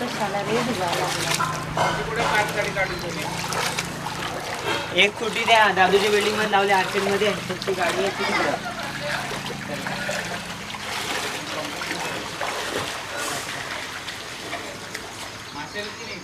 कशाला रे धुवायला लागला. एक कुटी द्या दादूच्या बिल्डिंग मध्ये लावले आर्चेल मध्ये ती गाडी आहे तिकडं. मासेल की नाही